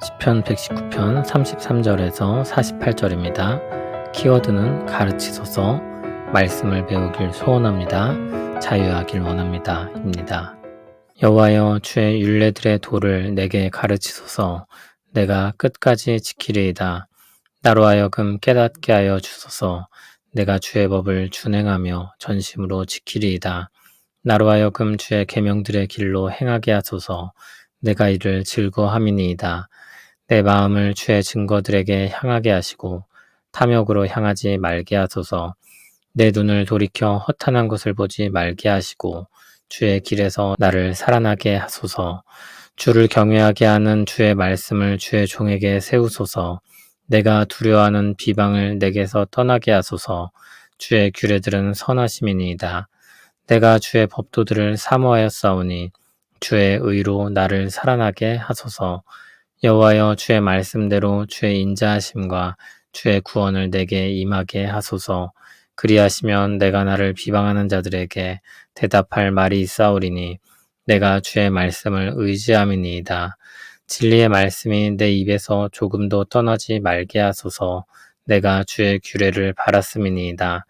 시편 119편 33절에서 48절입니다. 키워드는 가르치소서, 말씀을 배우길 소원합니다. 자유하길 원합니다. 입니다. 여호와여, 주의 율례들의 도를 내게 가르치소서. 내가 끝까지 지키리이다. 나로 하여금 깨닫게 하여 주소서. 내가 주의 법을 준행하며 전심으로 지키리이다. 나로 하여금 주의 계명들의 길로 행하게 하소서. 내가 이를 즐거워함이니이다. 내 마음을 주의 증거들에게 향하게 하시고 탐욕으로 향하지 말게 하소서. 내 눈을 돌이켜 허탄한 것을 보지 말게 하시고 주의 길에서 나를 살아나게 하소서. 주를 경외하게 하는 주의 말씀을 주의 종에게 세우소서. 내가 두려워하는 비방을 내게서 떠나게 하소서. 주의 규례들은 선하심이니이다. 내가 주의 법도들을 사모하였사오니 주의 의로 나를 살아나게 하소서. 여호와여, 주의 말씀대로 주의 인자하심과 주의 구원을 내게 임하게 하소서. 그리하시면 내가 나를 비방하는 자들에게 대답할 말이 있사오리니 내가 주의 말씀을 의지함이니이다. 진리의 말씀이 내 입에서 조금도 떠나지 말게 하소서. 내가 주의 규례를 바랐음이니이다.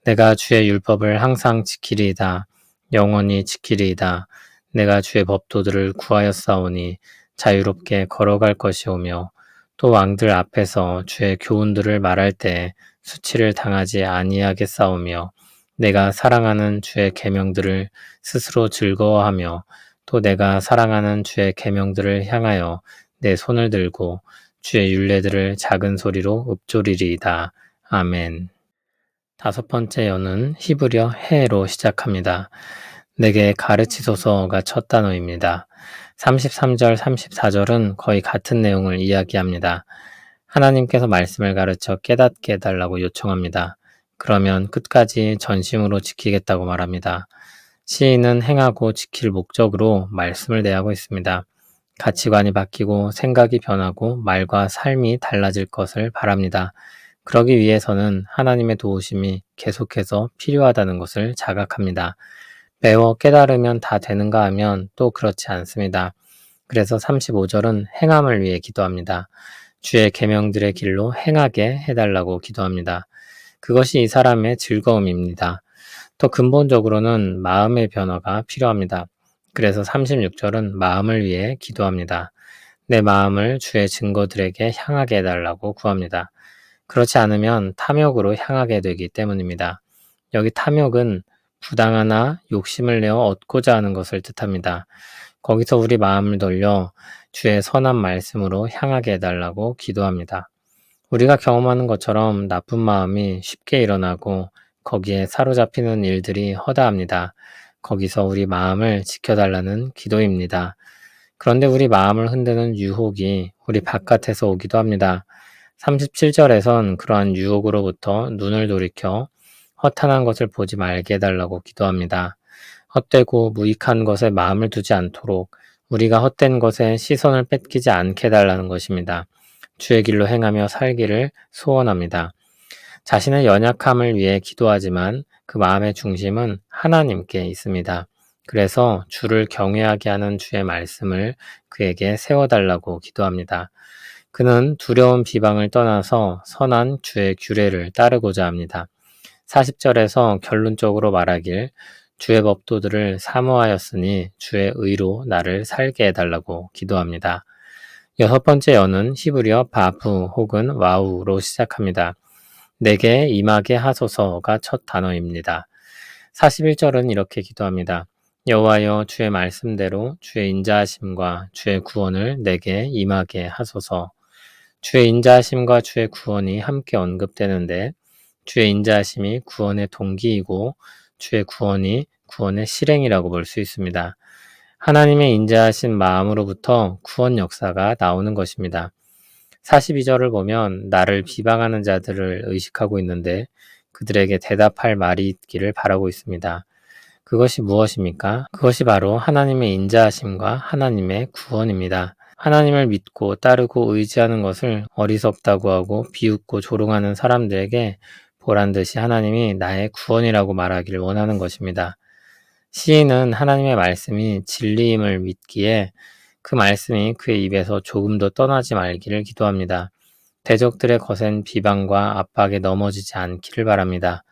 내가 주의 율법을 항상 지키리이다. 영원히 지키리이다. 내가 주의 법도들을 구하였사오니 자유롭게 걸어갈 것이오며 또 왕들 앞에서 주의 교훈들을 말할 때 수치를 당하지 아니하겠사오며 내가 사랑하는 주의 계명들을 스스로 즐거워하며 또 내가 사랑하는 주의 계명들을 향하여 내 손을 들고 주의 율례들을 작은 소리로 읊조리리이다. 아멘. 다섯 번째 여는 히브리어 해로 시작합니다. 내게 가르치소서가 첫 단어입니다. 33절, 34절은 거의 같은 내용을 이야기합니다. 하나님께서 말씀을 가르쳐 깨닫게 해달라고 요청합니다. 그러면 끝까지 전심으로 지키겠다고 말합니다. 시인은 행하고 지킬 목적으로 말씀을 대하고 있습니다. 가치관이 바뀌고 생각이 변하고 말과 삶이 달라질 것을 바랍니다. 그러기 위해서는 하나님의 도우심이 계속해서 필요하다는 것을 자각합니다. 배워 깨달으면 다 되는가 하면 또 그렇지 않습니다. 그래서 35절은 행함을 위해 기도합니다. 주의 계명들의 길로 행하게 해달라고 기도합니다. 그것이 이 사람의 즐거움입니다. 더 근본적으로는 마음의 변화가 필요합니다. 그래서 36절은 마음을 위해 기도합니다. 내 마음을 주의 증거들에게 향하게 해달라고 구합니다. 그렇지 않으면 탐욕으로 향하게 되기 때문입니다. 여기 탐욕은 부당하나 욕심을 내어 얻고자 하는 것을 뜻합니다. 거기서 우리 마음을 돌려 주의 선한 말씀으로 향하게 해달라고 기도합니다. 우리가 경험하는 것처럼 나쁜 마음이 쉽게 일어나고 거기에 사로잡히는 일들이 허다합니다. 거기서 우리 마음을 지켜달라는 기도입니다. 그런데 우리 마음을 흔드는 유혹이 우리 바깥에서 오기도 합니다. 37절에선 그러한 유혹으로부터 눈을 돌이켜 허탄한 것을 보지 말게 해달라고 기도합니다. 헛되고 무익한 것에 마음을 두지 않도록 우리가 헛된 것에 시선을 뺏기지 않게 해달라는 것입니다. 주의 길로 행하며 살기를 소원합니다. 자신의 연약함을 위해 기도하지만 그 마음의 중심은 하나님께 있습니다. 그래서 주를 경외하게 하는 주의 말씀을 그에게 세워달라고 기도합니다. 그는 두려운 비방을 떠나서 선한 주의 규례를 따르고자 합니다. 40절에서 결론적으로 말하길 주의 법도들을 사모하였으니 주의 의로 나를 살게 해달라고 기도합니다. 여섯 번째 여는 히브리어 바브 혹은 와우로 시작합니다. 내게 임하게 하소서가 첫 단어입니다. 41절은 이렇게 기도합니다. 여호와여, 주의 말씀대로 주의 인자하심과 주의 구원을 내게 임하게 하소서. 주의 인자하심과 주의 구원이 함께 언급되는데 주의 인자하심이 구원의 동기이고 주의 구원이 구원의 실행이라고 볼 수 있습니다. 하나님의 인자하신 마음으로부터 구원 역사가 나오는 것입니다. 42절을 보면 나를 비방하는 자들을 의식하고 있는데 그들에게 대답할 말이 있기를 바라고 있습니다. 그것이 무엇입니까? 그것이 바로 하나님의 인자하심과 하나님의 구원입니다. 하나님을 믿고 따르고 의지하는 것을 어리석다고 하고 비웃고 조롱하는 사람들에게 보란듯이 하나님이 나의 구원이라고 말하기를 원하는 것입니다. 시인은 하나님의 말씀이 진리임을 믿기에 그 말씀이 그의 입에서 조금도 떠나지 말기를 기도합니다. 대적들의 거센 비방과 압박에 넘어지지 않기를 바랍니다.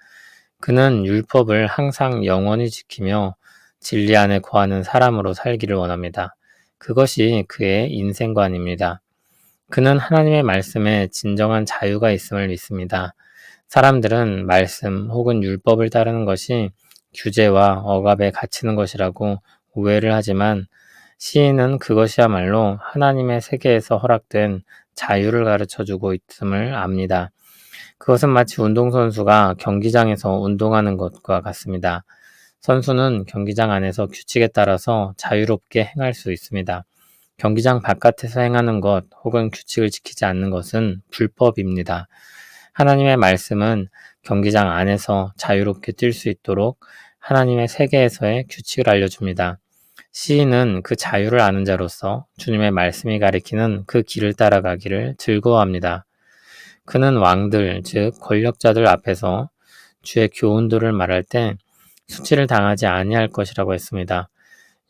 그는 율법을 항상 영원히 지키며 진리 안에 거하는 사람으로 살기를 원합니다. 그것이 그의 인생관입니다. 그는 하나님의 말씀에 진정한 자유가 있음을 믿습니다. 사람들은 말씀 혹은 율법을 따르는 것이 규제와 억압에 갇히는 것이라고 오해를 하지만 시인은 그것이야말로 하나님의 세계에서 허락된 자유를 가르쳐 주고 있음을 압니다. 그것은 마치 운동선수가 경기장에서 운동하는 것과 같습니다. 선수는 경기장 안에서 규칙에 따라서 자유롭게 행할 수 있습니다. 경기장 바깥에서 행하는 것 혹은 규칙을 지키지 않는 것은 불법입니다. 하나님의 말씀은 경기장 안에서 자유롭게 뛸 수 있도록 하나님의 세계에서의 규칙을 알려줍니다. 시인은 그 자유를 아는 자로서 주님의 말씀이 가리키는 그 길을 따라가기를 즐거워합니다. 그는 왕들, 즉 권력자들 앞에서 주의 교훈들을 말할 때 수치를 당하지 아니할 것이라고 했습니다.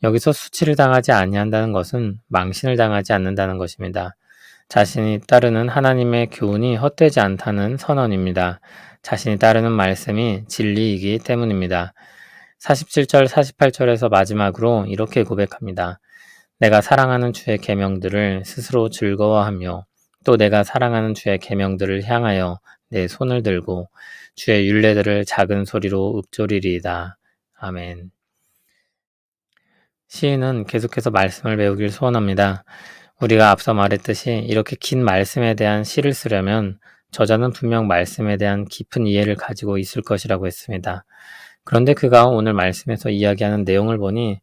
여기서 수치를 당하지 아니한다는 것은 망신을 당하지 않는다는 것입니다. 자신이 따르는 하나님의 교훈이 헛되지 않다는 선언입니다. 자신이 따르는 말씀이 진리이기 때문입니다. 47절, 48절에서 마지막으로 이렇게 고백합니다. 내가 사랑하는 주의 계명들을 스스로 즐거워하며 또 내가 사랑하는 주의 계명들을 향하여 내 손을 들고 주의 율례들을 작은 소리로 읊조리리이다. 아멘. 시인은 계속해서 말씀을 배우길 소원합니다. 우리가 앞서 말했듯이 이렇게 긴 말씀에 대한 시를 쓰려면 저자는 분명 말씀에 대한 깊은 이해를 가지고 있을 것이라고 했습니다. 그런데 그가 오늘 말씀에서 이야기하는 내용을 보니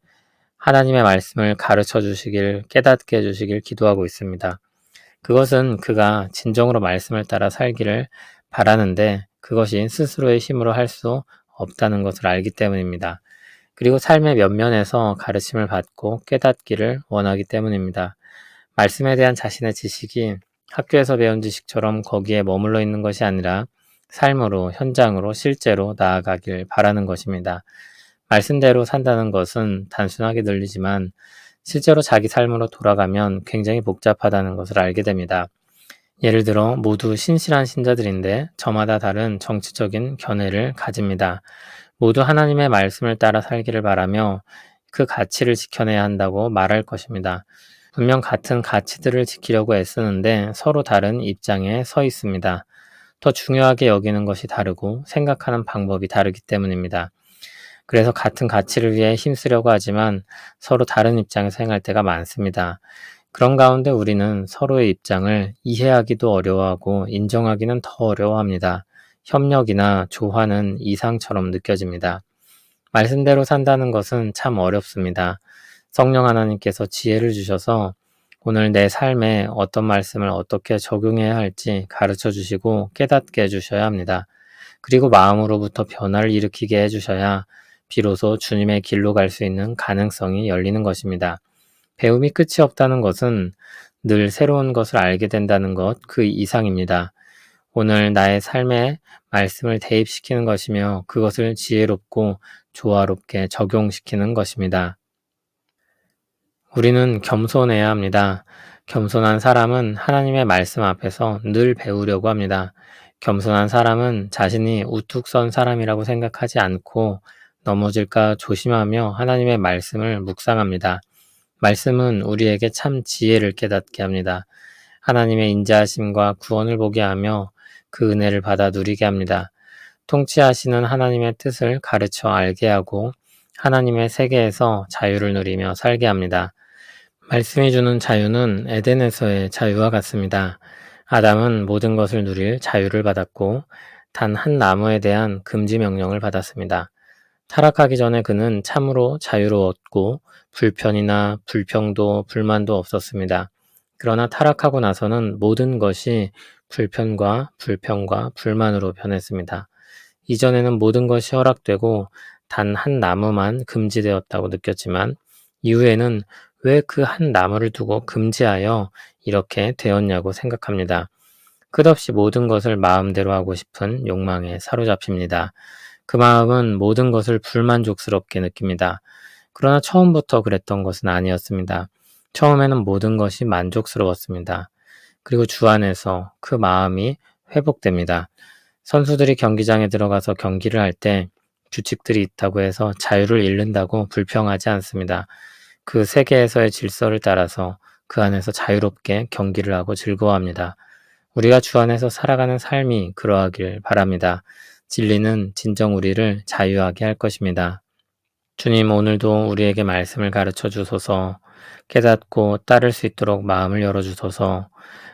하나님의 말씀을 가르쳐 주시길, 깨닫게 해주시길 기도하고 있습니다. 그것은 그가 진정으로 말씀을 따라 살기를 바라는데 그것이 스스로의 힘으로 할 수 없다는 것을 알기 때문입니다. 그리고 삶의 면면에서 가르침을 받고 깨닫기를 원하기 때문입니다. 말씀에 대한 자신의 지식이 학교에서 배운 지식처럼 거기에 머물러 있는 것이 아니라 삶으로, 현장으로, 실제로 나아가길 바라는 것입니다. 말씀대로 산다는 것은 단순하게 들리지만 실제로 자기 삶으로 돌아가면 굉장히 복잡하다는 것을 알게 됩니다. 예를 들어 모두 신실한 신자들인데 저마다 다른 정치적인 견해를 가집니다. 모두 하나님의 말씀을 따라 살기를 바라며 그 가치를 지켜내야 한다고 말할 것입니다. 분명 같은 가치들을 지키려고 애쓰는데 서로 다른 입장에 서 있습니다. 더 중요하게 여기는 것이 다르고 생각하는 방법이 다르기 때문입니다. 그래서 같은 가치를 위해 힘쓰려고 하지만 서로 다른 입장에서 행할 때가 많습니다. 그런 가운데 우리는 서로의 입장을 이해하기도 어려워하고 인정하기는 더 어려워합니다. 협력이나 조화는 이상처럼 느껴집니다. 말씀대로 산다는 것은 참 어렵습니다. 성령 하나님께서 지혜를 주셔서 오늘 내 삶에 어떤 말씀을 어떻게 적용해야 할지 가르쳐 주시고 깨닫게 해주셔야 합니다. 그리고 마음으로부터 변화를 일으키게 해주셔야 비로소 주님의 길로 갈 수 있는 가능성이 열리는 것입니다. 배움이 끝이 없다는 것은 늘 새로운 것을 알게 된다는 것 그 이상입니다. 오늘 나의 삶에 말씀을 대입시키는 것이며 그것을 지혜롭고 조화롭게 적용시키는 것입니다. 우리는 겸손해야 합니다. 겸손한 사람은 하나님의 말씀 앞에서 늘 배우려고 합니다. 겸손한 사람은 자신이 우뚝 선 사람이라고 생각하지 않고 넘어질까 조심하며 하나님의 말씀을 묵상합니다. 말씀은 우리에게 참 지혜를 깨닫게 합니다. 하나님의 인자하심과 구원을 보게 하며 그 은혜를 받아 누리게 합니다. 통치하시는 하나님의 뜻을 가르쳐 알게 하고 하나님의 세계에서 자유를 누리며 살게 합니다. 말씀이 주는 자유는 에덴에서의 자유와 같습니다. 아담은 모든 것을 누릴 자유를 받았고 단 한 나무에 대한 금지 명령을 받았습니다. 타락하기 전에 그는 참으로 자유로웠고 불편이나 불평도 불만도 없었습니다. 그러나 타락하고 나서는 모든 것이 불편과 불평과 불만으로 변했습니다. 이전에는 모든 것이 허락되고 단 한 나무만 금지되었다고 느꼈지만 이후에는 왜 그 한 나무를 두고 금지하여 이렇게 되었냐고 생각합니다. 끝없이 모든 것을 마음대로 하고 싶은 욕망에 사로잡힙니다. 그 마음은 모든 것을 불만족스럽게 느낍니다. 그러나 처음부터 그랬던 것은 아니었습니다. 처음에는 모든 것이 만족스러웠습니다. 그리고 주 안에서 그 마음이 회복됩니다. 선수들이 경기장에 들어가서 경기를 할 때 규칙들이 있다고 해서 자유를 잃는다고 불평하지 않습니다. 그 세계에서의 질서를 따라서 그 안에서 자유롭게 경기를 하고 즐거워합니다. 우리가 주 안에서 살아가는 삶이 그러하길 바랍니다. 진리는 진정 우리를 자유하게 할 것입니다. 주님, 오늘도 우리에게 말씀을 가르쳐 주소서. 깨닫고 따를 수 있도록 마음을 열어 주소서.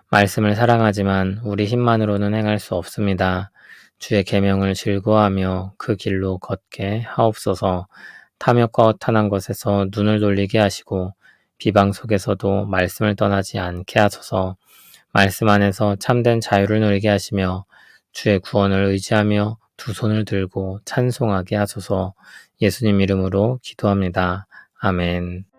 말씀을 사랑하지만 우리 힘만으로는 행할 수 없습니다. 주의 계명을 즐거워하며 그 길로 걷게 하옵소서. 탐욕과 허탄한 것에서 눈을 돌리게 하시고 비방 속에서도 말씀을 떠나지 않게 하소서. 말씀 안에서 참된 자유를 누리게 하시며 주의 구원을 의지하며 두 손을 들고 찬송하게 하소서. 예수님 이름으로 기도합니다. 아멘.